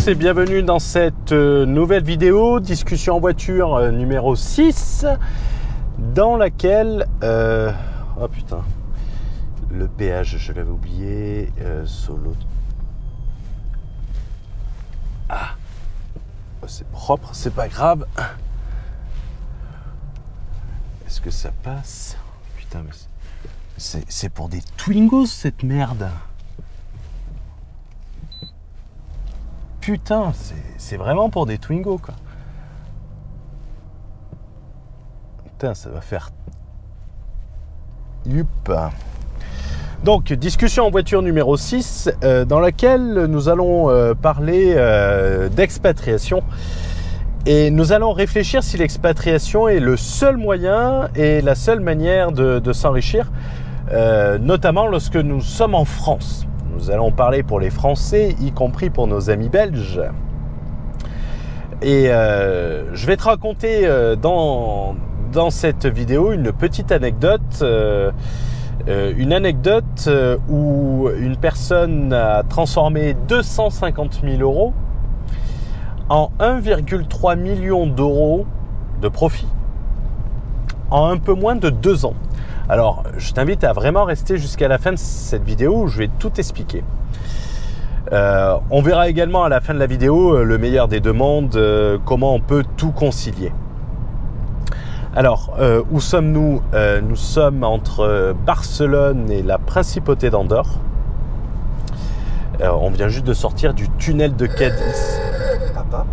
tous et bienvenue dans cette nouvelle vidéo, discussion en voiture numéro 6, dans laquelle... oh putain, le péage, je l'avais oublié, solo... Ah, c'est propre, c'est pas grave. Est-ce que ça passe? Putain, mais c'est pour des Twingos cette merde. Putain, c'est vraiment pour des Twingos, quoi. Putain, ça va faire... Youp. Donc, discussion en voiture numéro 6, dans laquelle nous allons parler d'expatriation. Et nous allons réfléchir si l'expatriation est le seul moyen et la seule manière de s'enrichir, notamment lorsque nous sommes en France. Nous allons parler pour les Français, y compris pour nos amis belges. Et je vais te raconter dans cette vidéo une petite anecdote. Une anecdote où une personne a transformé 250 000 euros en 1,3 million d'euros de profit en un peu moins de 2 ans. Alors, je t'invite à vraiment rester jusqu'à la fin de cette vidéo où je vais tout expliquer. On verra également à la fin de la vidéo le meilleur des deux mondes, comment on peut tout concilier. Alors, où sommes-nous? Nous sommes entre Barcelone et la Principauté d'Andorre. On vient juste de sortir du tunnel de Cadix. Papa.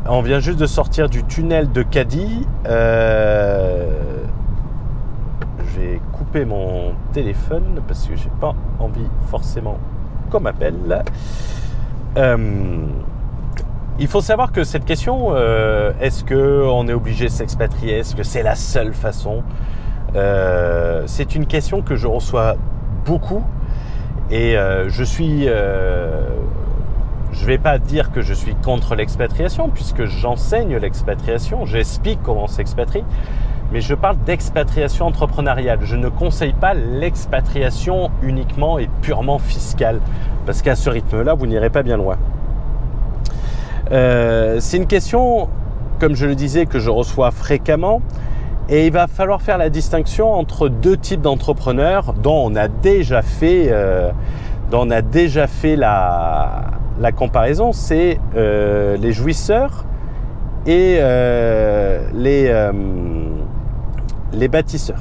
On vient juste de sortir du tunnel de Cadix. Je vais couper mon téléphone parce que j'ai pas envie forcément qu'on m'appelle. Il faut savoir que cette question, est-ce qu'on est obligé de s'expatrier? Est-ce que c'est la seule façon? C'est une question que je reçois beaucoup et je vais pas dire que je suis contre l'expatriation puisque j'enseigne l'expatriation, j'explique comment on s'expatrie, mais je parle d'expatriation entrepreneuriale. Je ne conseille pas l'expatriation uniquement et purement fiscale parce qu'à ce rythme-là, vous n'irez pas bien loin. C'est une question, comme je le disais, que je reçois fréquemment et il va falloir faire la distinction entre deux types d'entrepreneurs dont on a déjà fait, la comparaison, c'est les jouisseurs et les bâtisseurs.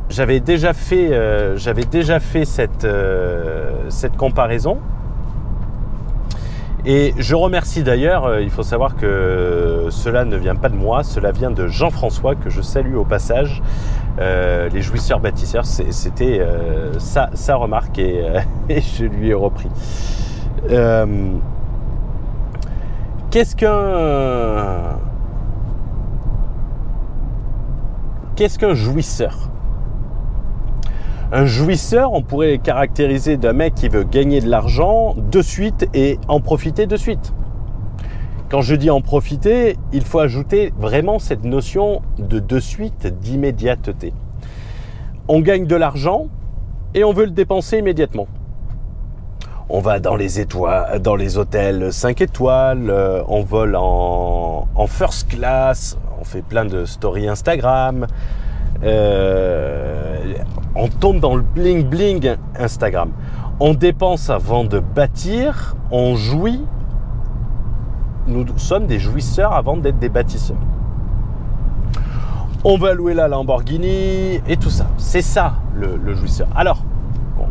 J'avais déjà fait cette comparaison. Et je remercie d'ailleurs, il faut savoir que cela ne vient pas de moi, cela vient de Jean-François, que je salue au passage. Les jouisseurs bâtisseurs, c'était sa remarque et je lui ai repris. Qu'est-ce qu'un jouisseur? Un jouisseur, on pourrait caractériser d'un mec qui veut gagner de l'argent de suite et en profiter de suite. Quand je dis en profiter, il faut ajouter vraiment cette notion de suite, d'immédiateté. On gagne de l'argent et on veut le dépenser immédiatement. On va dans les hôtels 5 étoiles, on vole en first class, on fait plein de stories Instagram. On tombe dans le bling bling Instagram. On dépense avant de bâtir, on jouit. Nous sommes des jouisseurs avant d'être des bâtisseurs. On va louer la Lamborghini et tout ça. C'est ça le jouisseur. Alors,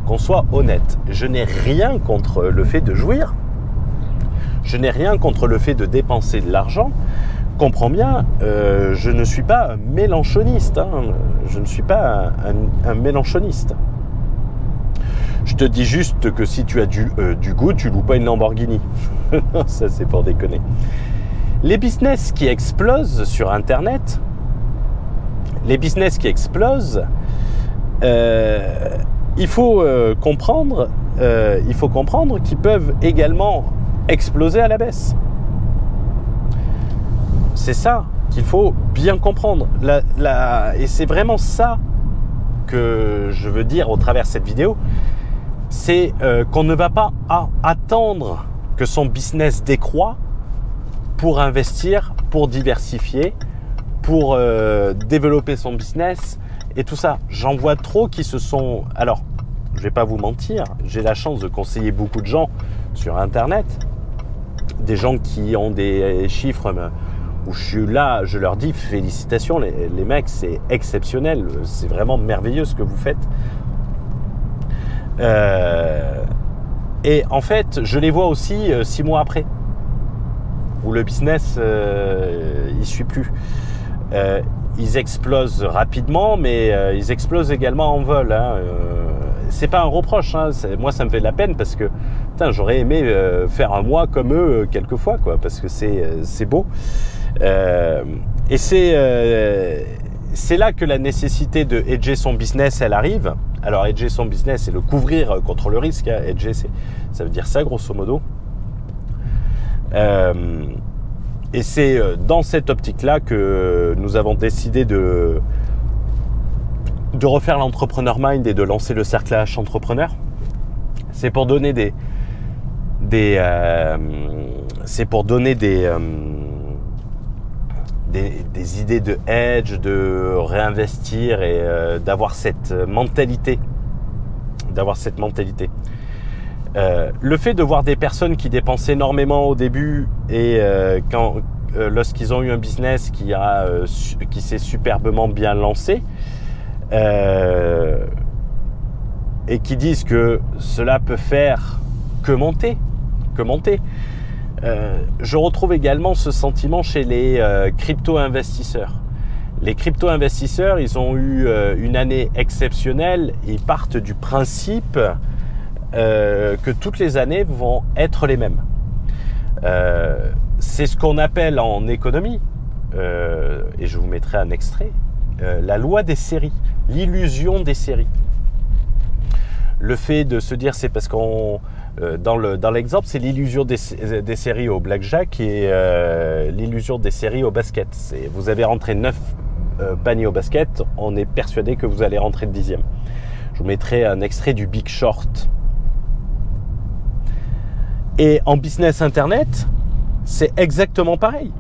qu'on soit honnête, je n'ai rien contre le fait de jouir. Je n'ai rien contre le fait de dépenser de l'argent. Comprends bien, je ne suis pas un mélanchoniste. Je ne suis pas un mélanchoniste. Je te dis juste que si tu as du goût, tu loues pas une Lamborghini. Ça, c'est pour déconner. Les business qui explosent sur Internet, il faut comprendre qu'ils peuvent également exploser à la baisse. C'est ça qu'il faut bien comprendre. Et c'est vraiment ça que je veux dire au travers de cette vidéo, c'est qu'on ne va pas attendre que son business décroît pour investir, pour diversifier, pour développer son business et tout ça. J'en vois trop qui se sont... Alors, je vais pas vous mentir, j'ai la chance de conseiller beaucoup de gens sur Internet, des gens qui ont des chiffres où je suis là, je leur dis félicitations les mecs, c'est exceptionnel, c'est vraiment merveilleux ce que vous faites. Et en fait, je les vois aussi 6 mois après, où le business, il suit plus. Ils explosent rapidement, mais ils explosent également en vol. Hein. C'est pas un reproche. Hein. Moi, ça me fait de la peine parce que j'aurais aimé faire un mois comme eux quelquefois, quoi, parce que c'est beau. Et c'est là que la nécessité de hedger son business, elle arrive. Alors, hedger son business, c'est le couvrir contre le risque. Hein. Hedger, ça veut dire ça, grosso modo. Et c'est dans cette optique-là que nous avons décidé de refaire l'Entrepreneur Mind et de lancer le Cercle H Entrepreneur. C'est pour donner des idées de hedge, de réinvestir et d'avoir cette mentalité. Le fait de voir des personnes qui dépensent énormément au début et lorsqu'ils ont eu un business qui s'est superbement bien lancé et qui disent que cela peut faire que monter. Je retrouve également ce sentiment chez les crypto-investisseurs. Les crypto-investisseurs, ils ont eu une année exceptionnelle. Ils partent du principe que toutes les années vont être les mêmes. C'est ce qu'on appelle en économie, et je vous mettrai un extrait, la loi des séries, l'illusion des séries. Le fait de se dire, c'est parce qu'on... dans l'exemple, c'est l'illusion des séries au blackjack et l'illusion des séries au basket. Vous avez rentré 9 paniers au basket, on est persuadé que vous allez rentrer le 10e. Je vous mettrai un extrait du Big Short. Et en business internet, c'est exactement pareil.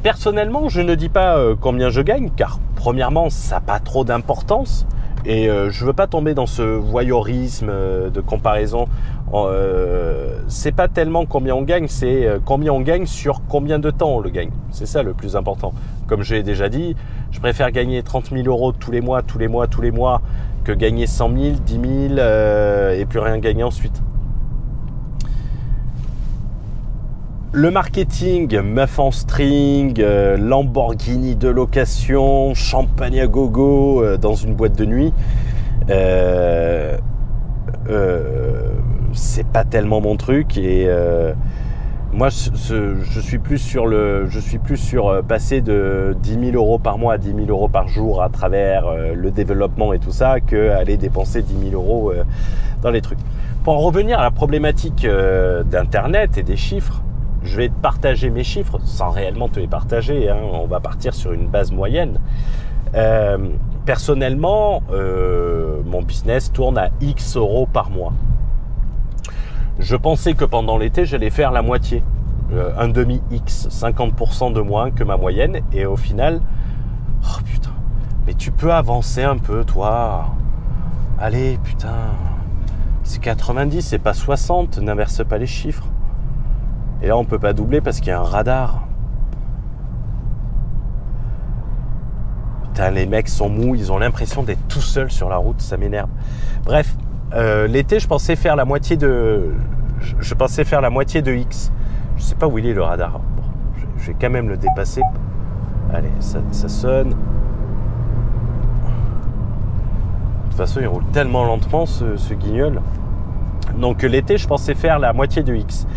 Personnellement, je ne dis pas combien je gagne, car premièrement, ça n'a pas trop d'importance. Et je ne veux pas tomber dans ce voyeurisme de comparaison. C'est pas tellement combien on gagne, c'est combien on gagne sur combien de temps on le gagne. C'est ça le plus important. Comme je l'ai déjà dit, je préfère gagner 30 000 euros tous les mois, que gagner 100 000, 10 000 et plus rien gagner ensuite. Le marketing, meuf en string, Lamborghini de location, champagne à gogo dans une boîte de nuit, c'est pas tellement mon truc. Et moi, je suis plus sur passer de 10 000 euros par mois à 10 000 euros par jour à travers le développement et tout ça, que aller dépenser 10 000 euros dans les trucs. Pour en revenir à la problématique d'Internet et des chiffres, je vais te partager mes chiffres sans réellement te les partager. Hein. On va partir sur une base moyenne. Personnellement, mon business tourne à X euros par mois. Je pensais que pendant l'été, j'allais faire la moitié. Un demi-X, 50% de moins que ma moyenne. Et au final, oh putain, mais tu peux avancer un peu, toi. Allez, putain, c'est 90, c'est pas 60, n'inverse pas les chiffres. Et là, on peut pas doubler parce qu'il y a un radar. Putain, les mecs sont mous, ils ont l'impression d'être tout seuls sur la route, ça m'énerve. Bref, l'été, je pensais faire la moitié de X. Je sais pas où il est le radar. Bon, je vais quand même le dépasser. Allez, ça sonne. De toute façon, il roule tellement lentement, ce guignol. Donc l'été, je pensais faire la moitié de X.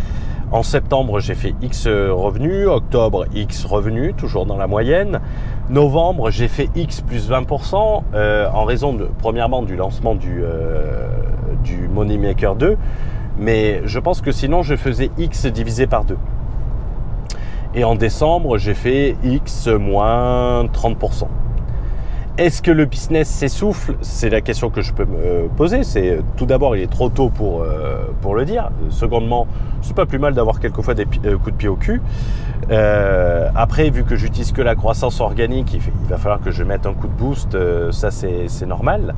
En septembre, j'ai fait X revenus. Octobre, X revenus, toujours dans la moyenne. Novembre, j'ai fait X plus 20% en raison premièrement du lancement du Moneymaker 2. Mais je pense que sinon, je faisais X divisé par 2. Et en décembre, j'ai fait X moins 30%. Est-ce que le business s'essouffle? C'est la question que je peux me poser. C'est tout d'abord, il est trop tôt pour le dire. Secondement, c'est pas plus mal d'avoir quelquefois des coups de pied au cul. Après, vu que j'utilise que la croissance organique, il va falloir que je mette un coup de boost. Ça, c'est normal.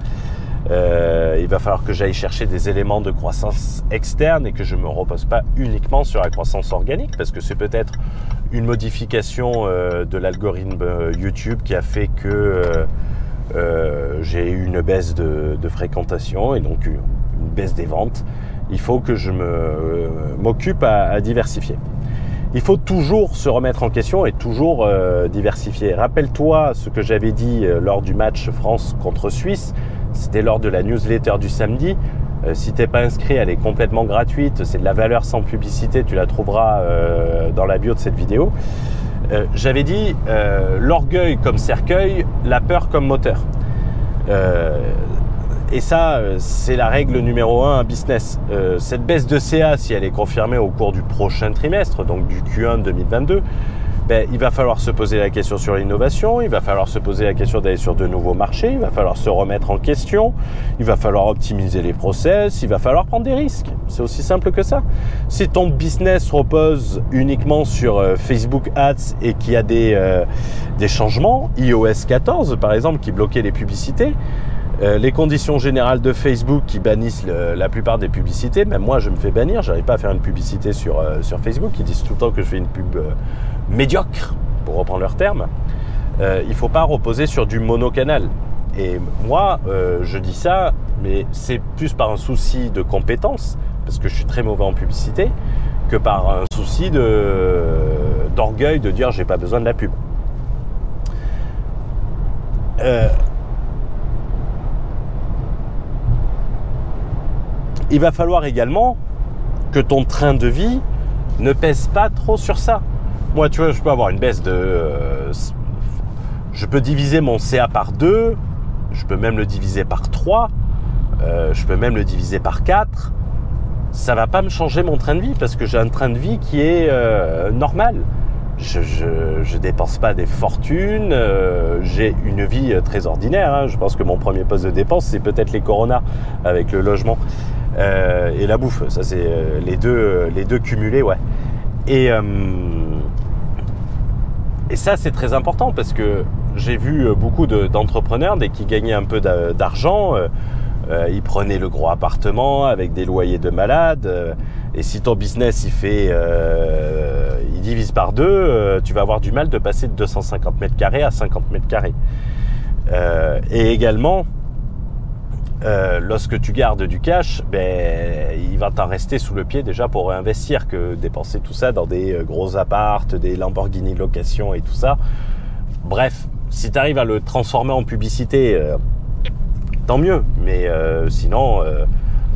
Il va falloir que j'aille chercher des éléments de croissance externe et que je ne me repose pas uniquement sur la croissance organique, parce que c'est peut-être une modification de l'algorithme YouTube qui a fait que j'ai eu une baisse de fréquentation et donc une baisse des ventes. Il faut que je m'occupe à diversifier. Il faut toujours se remettre en question et toujours diversifier. Rappelle-toi ce que j'avais dit lors du match France contre Suisse. C'était lors de la newsletter du samedi. Si tu n'es pas inscrit, elle est complètement gratuite. C'est de la valeur sans publicité. Tu la trouveras dans la bio de cette vidéo. J'avais dit l'orgueil comme cercueil, la peur comme moteur. Et ça, c'est la règle numéro 1 à business. Cette baisse de CA, si elle est confirmée au cours du prochain trimestre, donc du Q1 2022, il va falloir se poser la question sur l'innovation, il va falloir se poser la question d'aller sur de nouveaux marchés, il va falloir se remettre en question, il va falloir optimiser les process, il va falloir prendre des risques. C'est aussi simple que ça. Si ton business repose uniquement sur Facebook Ads et qu'il y a des changements, iOS 14 par exemple qui bloquait les publicités, les conditions générales de Facebook qui bannissent la plupart des publicités, même moi je me fais bannir, j'arrive pas à faire une publicité sur Facebook, ils disent tout le temps que je fais une pub médiocre, pour reprendre leur terme. Il faut pas reposer sur du monocanal. Et moi, je dis ça, mais c'est plus par un souci de compétence, parce que je suis très mauvais en publicité, que par un souci d'orgueil de dire j'ai pas besoin de la pub. Il va falloir également que ton train de vie ne pèse pas trop sur ça. Moi, tu vois, je peux avoir une baisse je peux diviser mon CA par 2, je peux même le diviser par 3, je peux même le diviser par 4. Ça va pas me changer mon train de vie parce que j'ai un train de vie qui est normal. Je dépense pas des fortunes, j'ai une vie très ordinaire. Hein. Je pense que mon premier poste de dépense, c'est peut-être les Corona avec le logement et la bouffe. Ça, c'est les deux cumulés, ouais. Et ça, c'est très important parce que j'ai vu beaucoup d'entrepreneurs, dès qu'ils gagnaient un peu d'argent, ils prenaient le gros appartement avec des loyers de malade. Et si ton business, il divise par 2, tu vas avoir du mal de passer de 250 mètres carrés à 50 mètres carrés. Et également, lorsque tu gardes du cash, il va t'en rester sous le pied déjà pour réinvestir, que dépenser tout ça dans des gros appartes, des Lamborghini location et tout ça. Bref, si tu arrives à le transformer en publicité, tant mieux. Mais sinon,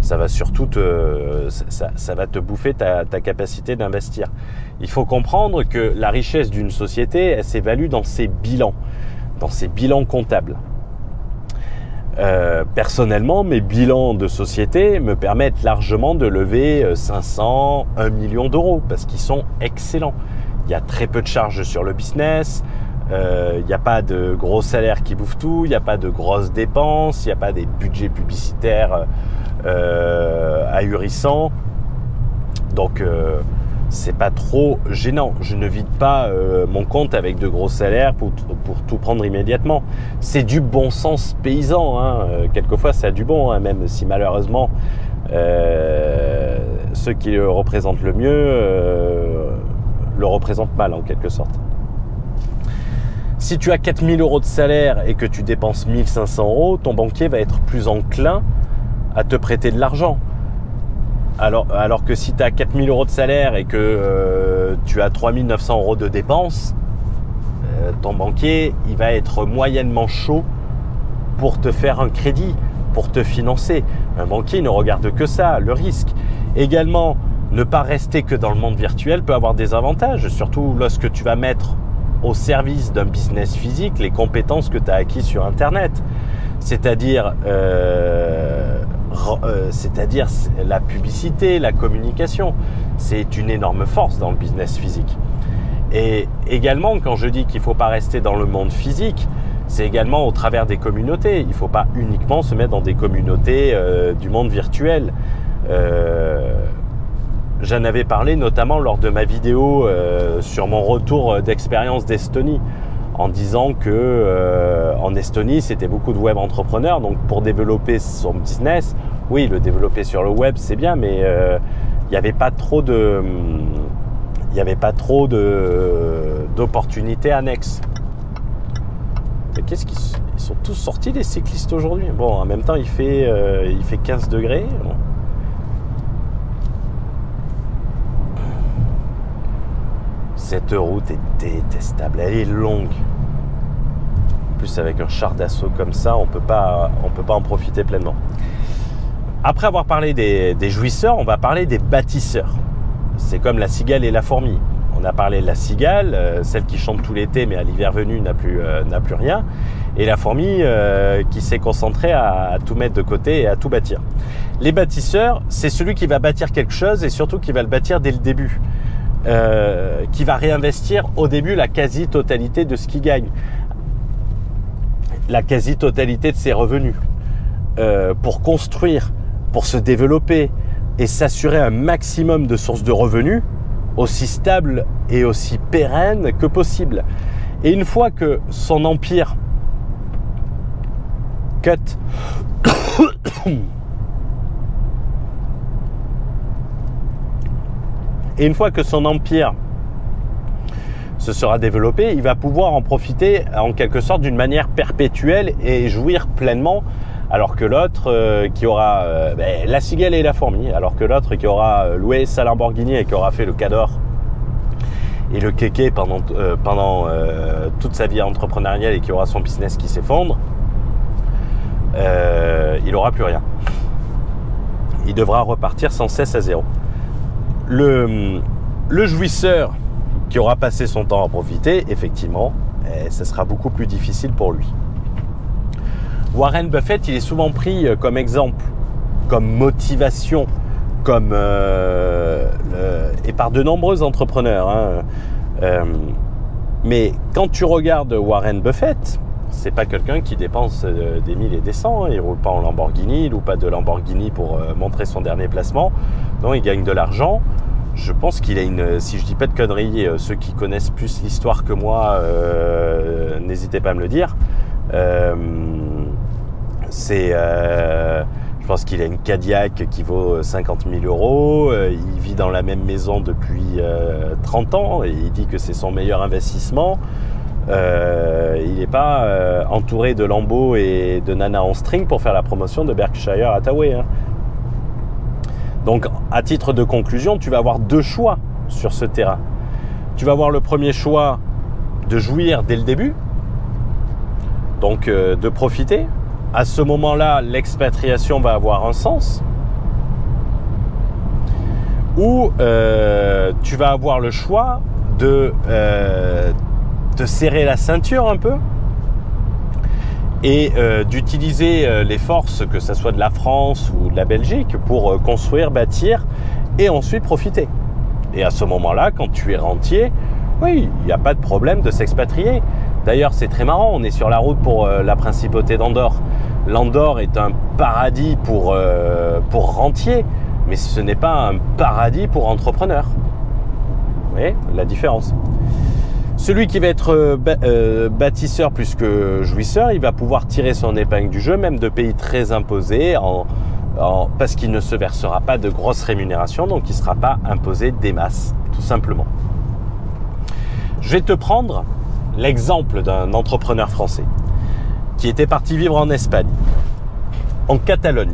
ça va surtout ça va te bouffer ta capacité d'investir. Il faut comprendre que la richesse d'une société, elle s'évalue dans ses bilans comptables. Personnellement, mes bilans de société me permettent largement de lever 500, 1 million d'euros parce qu'ils sont excellents. Il y a très peu de charges sur le business, il n'y a pas de gros salaires qui bouffent tout, il n'y a pas de grosses dépenses, il n'y a pas des budgets publicitaires ahurissants. Donc c'est pas trop gênant. Je ne vide pas mon compte avec de gros salaires pour tout prendre immédiatement. C'est du bon sens paysan. Hein. Quelquefois, ça a du bon, hein, même si malheureusement, ceux qui le représentent le mieux le représentent mal en quelque sorte. Si tu as 4 000 euros de salaire et que tu dépenses 1 500 euros, ton banquier va être plus enclin à te prêter de l'argent. Alors que si tu as 4 000 euros de salaire et que tu as 3 900 euros de dépenses, ton banquier, il va être moyennement chaud pour te faire un crédit, pour te financer. Un banquier ne regarde que ça, le risque. Également, ne pas rester que dans le monde virtuel peut avoir des avantages, surtout lorsque tu vas mettre au service d'un business physique les compétences que tu as acquises sur Internet. C'est-à-dire la publicité, la communication. C'est une énorme force dans le business physique. Et également, quand je dis qu'il ne faut pas rester dans le monde physique, c'est également au travers des communautés. Il ne faut pas uniquement se mettre dans des communautés du monde virtuel. J'en avais parlé notamment lors de ma vidéo sur mon retour d'expérience d'Estonie, en disant que en Estonie, c'était beaucoup de web entrepreneurs. Donc pour développer son business, oui, le développer sur le web, c'est bien, mais il n'y avait pas trop d'opportunités annexes. Qu'est-ce qu'ils sont tous sortis, les cyclistes, aujourd'hui? Bon, en même temps, il fait 15 degrés. Bon. Cette route est détestable, elle est longue. En plus, avec un char d'assaut comme ça, on peut pas en profiter pleinement. Après avoir parlé des jouisseurs, on va parler des bâtisseurs. C'est comme la cigale et la fourmi. On a parlé de la cigale, celle qui chante tout l'été, mais à l'hiver venu n'a plus rien. Et la fourmi qui s'est concentrée à tout mettre de côté et à tout bâtir. Les bâtisseurs, c'est celui qui va bâtir quelque chose et surtout qui va le bâtir dès le début. Qui va réinvestir au début la quasi-totalité de ce qu'il gagne, la quasi-totalité de ses revenus, pour construire, pour se développer et s'assurer un maximum de sources de revenus aussi stables et aussi pérennes que possible. Et une fois que son empire se sera développé, il va pouvoir en profiter en quelque sorte d'une manière perpétuelle et jouir pleinement, alors que l'autre qui aura la cigale et la fourmi, alors que l'autre qui aura loué sa Lamborghini et qui aura fait le cador et le kéké pendant toute sa vie entrepreneuriale et qui aura son business qui s'effondre, il n'aura plus rien. Il devra repartir sans cesse à zéro. Le jouisseur qui aura passé son temps à profiter, effectivement, ça sera beaucoup plus difficile pour lui. Warren Buffett, il est souvent pris comme exemple, comme motivation, et par de nombreux entrepreneurs. Mais quand tu regardes Warren Buffett, c'est pas quelqu'un qui dépense des 1000 et des 100. Il roule pas en Lamborghini, il loue pas de Lamborghini pour montrer son dernier placement. Non, il gagne de l'argent. Je pense qu'il a si je dis pas de conneries, ceux qui connaissent plus l'histoire que moi, n'hésitez pas à me le dire. Je pense qu'il a une Cadillac qui vaut 50 000 €. Il vit dans la même maison depuis 30 ans et il dit que c'est son meilleur investissement. Il n'est pas entouré de lambeaux et de nanas en string pour faire la promotion de Berkshire Hathaway. Donc, à titre de conclusion, tu vas avoir deux choix sur ce terrain. Tu vas avoir le premier choix de jouir dès le début, donc de profiter. À ce moment-là, l'expatriation va avoir un sens. Ou tu vas avoir le choix de te serrer la ceinture un peu et d'utiliser les forces, que ce soit de la France ou de la Belgique, pour construire, bâtir et ensuite profiter. Et à ce moment-là, quand tu es rentier, oui, il n'y a pas de problème de s'expatrier. D'ailleurs, c'est très marrant, on est sur la route pour la principauté d'Andorre. L'Andorre est un paradis pour rentiers, mais ce n'est pas un paradis pour entrepreneurs. Vous voyez la différence? Celui qui va être bâtisseur plus que jouisseur, il va pouvoir tirer son épingle du jeu, même de pays très imposés, parce qu'il ne se versera pas de grosses rémunérations, donc il ne sera pas imposé des masses, tout simplement. Je vais te prendre l'exemple d'un entrepreneur français qui était parti vivre en Espagne, en Catalogne.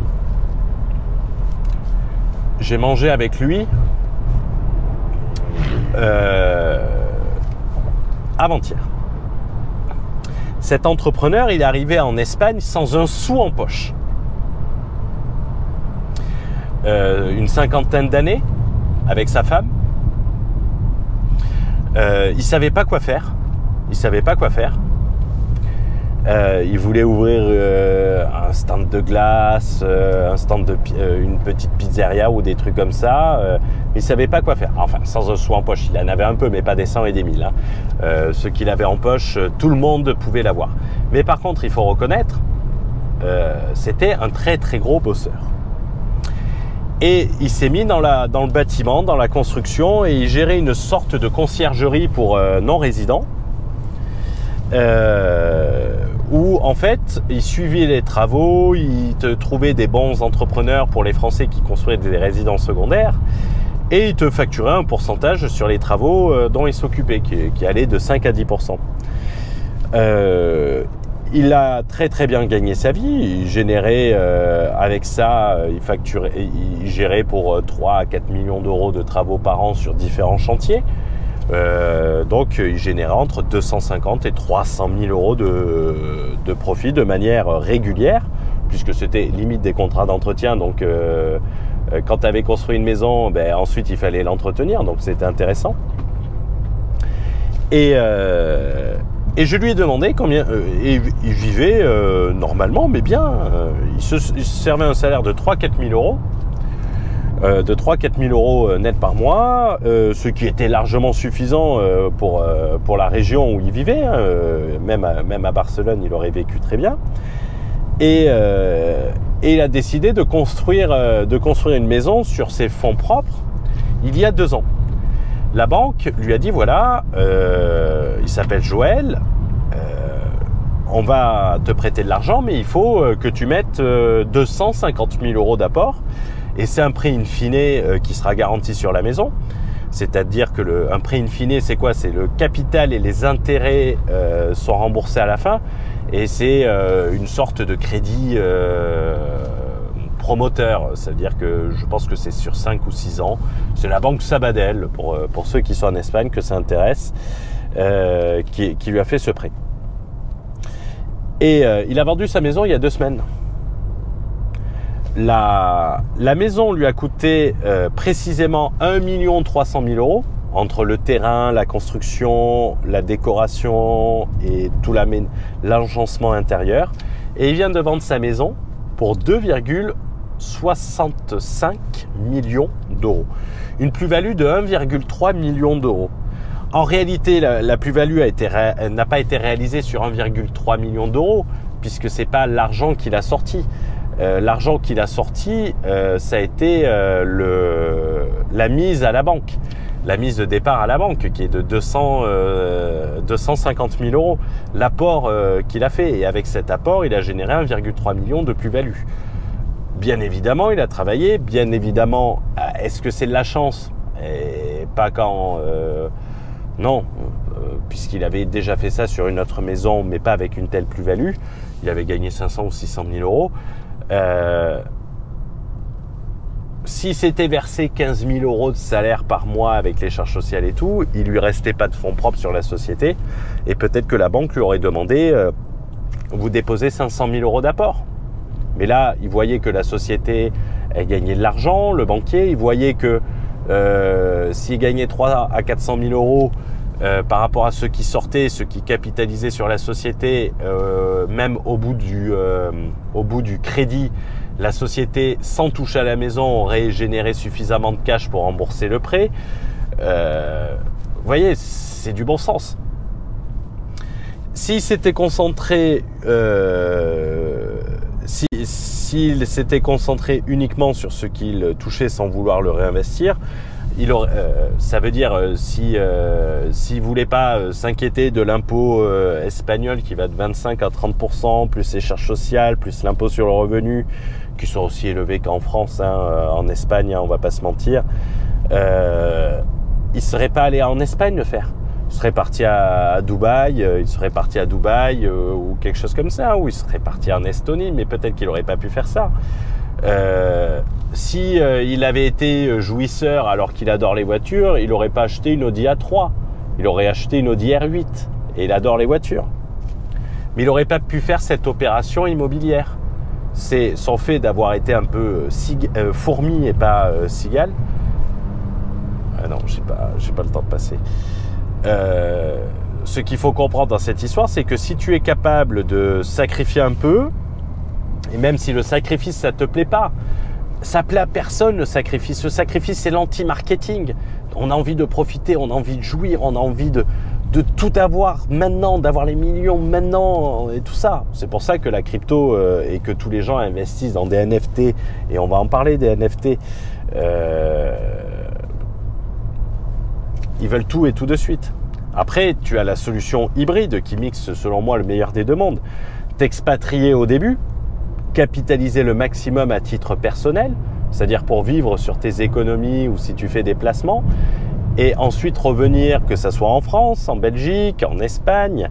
J'ai mangé avec lui avant-hier. Cet entrepreneur, il est arrivé en Espagne sans un sou en poche. Une cinquantaine d'années avec sa femme. Il savait pas quoi faire. Il voulait ouvrir un stand de glace, un stand de une petite pizzeria ou des trucs comme ça. Il savait pas quoi faire. Enfin, sans un sou en poche, il en avait un peu, mais pas des 100 et des 1000. Hein. Ce qu'il avait en poche, tout le monde pouvait l'avoir. Mais par contre, il faut reconnaître, c'était un très très gros bosseur. Et il s'est mis dans le bâtiment, dans la construction, et il gérait une sorte de conciergerie pour non-résidents. Où en fait il suivait les travaux, il te trouvait des bons entrepreneurs pour les Français qui construisaient des résidences secondaires et il te facturait un pourcentage sur les travaux dont il s'occupait qui allait de 5 à 10%. Il a très très bien gagné sa vie, il générait avec ça, il gérait pour 3 à 4 millions d'euros de travaux par an sur différents chantiers. Donc il générait entre 250 et 300 000 euros de profit de manière régulière, puisque c'était limite des contrats d'entretien. Donc quand tu avais construit une maison, ensuite il fallait l'entretenir, donc c'était intéressant. Et je lui ai demandé combien, et il vivait normalement, mais bien. Il se servait un salaire de 3-4 000 euros. De 3-4 000 euros net par mois, ce qui était largement suffisant pour la région où il vivait. Hein, même à Barcelone, il aurait vécu très bien. Et il a décidé de construire une maison sur ses fonds propres il y a 2 ans. La banque lui a dit, voilà, il s'appelle Joël, on va te prêter de l'argent, mais il faut que tu mettes 250 000 euros d'apport. Et c'est un prêt in fine qui sera garanti sur la maison. C'est-à-dire que un prêt in fine, c'est quoi? C'est le capital et les intérêts sont remboursés à la fin. Et c'est une sorte de crédit promoteur. C'est-à-dire que je pense que c'est sur 5 ou 6 ans. C'est la banque Sabadell, pour ceux qui sont en Espagne, que ça intéresse, qui lui a fait ce prêt. Et il a vendu sa maison il y a 2 semaines. La maison lui a coûté précisément 1 300 000 euros entre le terrain, la construction, la décoration et tout l'agencement intérieur. Et il vient de vendre sa maison pour 2,65 millions d'euros. Une plus-value de 1,3 million d'euros. En réalité, la plus-value n'a pas été réalisée sur 1,3 million d'euros puisque c'est pas l'argent qu'il a sorti. L'argent qu'il a sorti, ça a été la mise à la banque, la mise de départ à la banque qui est de 250 000 euros. L'apport qu'il a fait, et avec cet apport, il a généré 1,3 million de plus-value. Bien évidemment, il a travaillé. Bien évidemment, est-ce que c'est de la chance? Et pas quand... non, puisqu'il avait déjà fait ça sur une autre maison, mais pas avec une telle plus-value. Il avait gagné 500 ou 600 000 euros. Si c'était versé 15 000 euros de salaire par mois avec les charges sociales et tout, il lui restait pas de fonds propres sur la société et peut-être que la banque lui aurait demandé vous déposez 500 000 euros d'apport. Mais là, il voyait que la société elle gagnait de l'argent, le banquier, il voyait que s'il gagnait 300 à 400 000 euros par rapport à ceux qui sortaient, ceux qui capitalisaient sur la société, même au bout du crédit, la société, sans toucher à la maison, aurait généré suffisamment de cash pour rembourser le prêt. Vous voyez, c'est du bon sens. S'il s'était concentré, s'il s'était concentré uniquement sur ce qu'il touchait sans vouloir le réinvestir, ça veut dire s'il voulait pas s'inquiéter de l'impôt espagnol qui va de 25 à 30%, plus les charges sociales, plus l'impôt sur le revenu, qui sont aussi élevés qu'en France, hein, en Espagne, hein, on va pas se mentir, il serait pas allé en Espagne le faire. Il serait parti à Dubaï, ou quelque chose comme ça, ou il serait parti en Estonie, mais peut-être qu'il n'aurait pas pu faire ça. Si il avait été jouisseur alors qu'il adore les voitures, il n'aurait pas acheté une Audi A3, il aurait acheté une Audi R8 et il adore les voitures. Mais il n'aurait pas pu faire cette opération immobilière. C'est son fait d'avoir été un peu fourmi et pas cigale. Ah non, j'ai pas le temps de passer. ce qu'il faut comprendre dans cette histoire, c'est que si tu es capable de sacrifier un peu, et même si le sacrifice, ça te plaît pas, ça plaît à personne le sacrifice. Le sacrifice, c'est l'anti-marketing. On a envie de profiter, on a envie de jouir, on a envie de tout avoir maintenant, d'avoir les millions maintenant et tout ça. C'est pour ça que la crypto et que tous les gens investissent dans des NFT, et on va en parler des NFT, ils veulent tout et tout de suite. Après, tu as la solution hybride qui mixe, selon moi, le meilleur des deux mondes. T'expatrier au début, capitaliser le maximum à titre personnel, c'est-à-dire pour vivre sur tes économies ou si tu fais des placements, et ensuite revenir, que ça soit en France, en Belgique, en Espagne,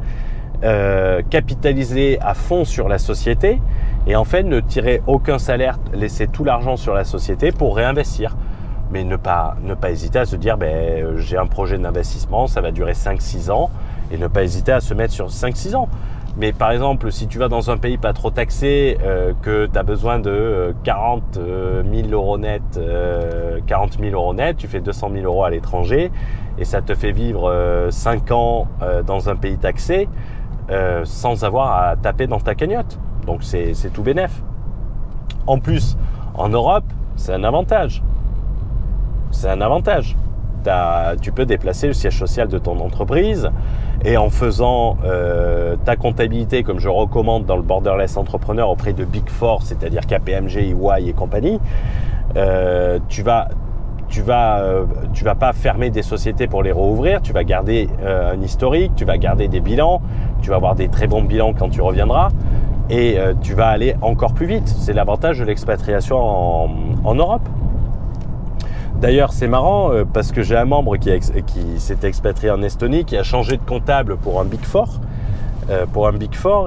capitaliser à fond sur la société et en fait ne tirer aucun salaire, laisser tout l'argent sur la société pour réinvestir. Mais ne pas hésiter à se dire j'ai un projet d'investissement, ça va durer 5-6 ans, et ne pas hésiter à se mettre sur 5-6 ans. Mais par exemple, si tu vas dans un pays pas trop taxé, que tu as besoin de 40 000 euros net, tu fais 200 000 euros à l'étranger et ça te fait vivre 5 ans dans un pays taxé sans avoir à taper dans ta cagnotte. Donc c'est tout bénef. En plus, en Europe, c'est un avantage. C'est un avantage. Tu peux déplacer le siège social de ton entreprise et en faisant ta comptabilité, comme je recommande dans le Borderless Entrepreneur auprès de Big Four, c'est-à-dire KPMG, EY et compagnie, tu vas pas fermer des sociétés pour les rouvrir, tu vas garder un historique, tu vas garder des bilans, tu vas avoir des très bons bilans quand tu reviendras et tu vas aller encore plus vite. C'est l'avantage de l'expatriation en Europe. D'ailleurs, c'est marrant parce que j'ai un membre qui s'est expatrié en Estonie, qui a changé de comptable pour un Big Four,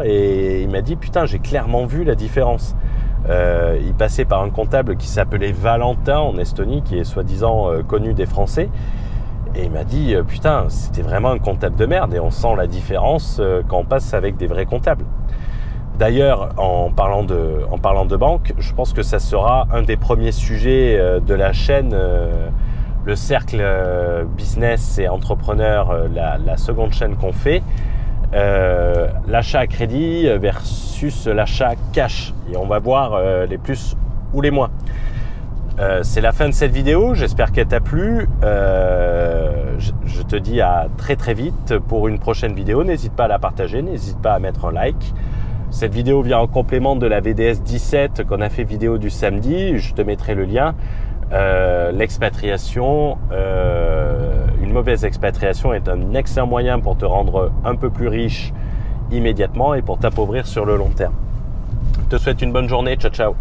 et il m'a dit putain, j'ai clairement vu la différence. Il passait par un comptable qui s'appelait Valentin en Estonie, qui est soi-disant connu des Français, et il m'a dit putain, c'était vraiment un comptable de merde, et on sent la différence quand on passe avec des vrais comptables. D'ailleurs, en parlant de banque, je pense que ça sera un des premiers sujets de la chaîne, le cercle business et entrepreneur, la seconde chaîne qu'on fait, l'achat à crédit versus l'achat cash. Et on va voir les plus ou les moins. C'est la fin de cette vidéo, j'espère qu'elle t'a plu. Je te dis à très très vite pour une prochaine vidéo. N'hésite pas à la partager, n'hésite pas à mettre un like. Cette vidéo vient en complément de la VDS 17 qu'on a fait vidéo du samedi. Je te mettrai le lien. L'expatriation, une mauvaise expatriation est un excellent moyen pour te rendre un peu plus riche immédiatement et pour t'appauvrir sur le long terme. Je te souhaite une bonne journée. Ciao, ciao.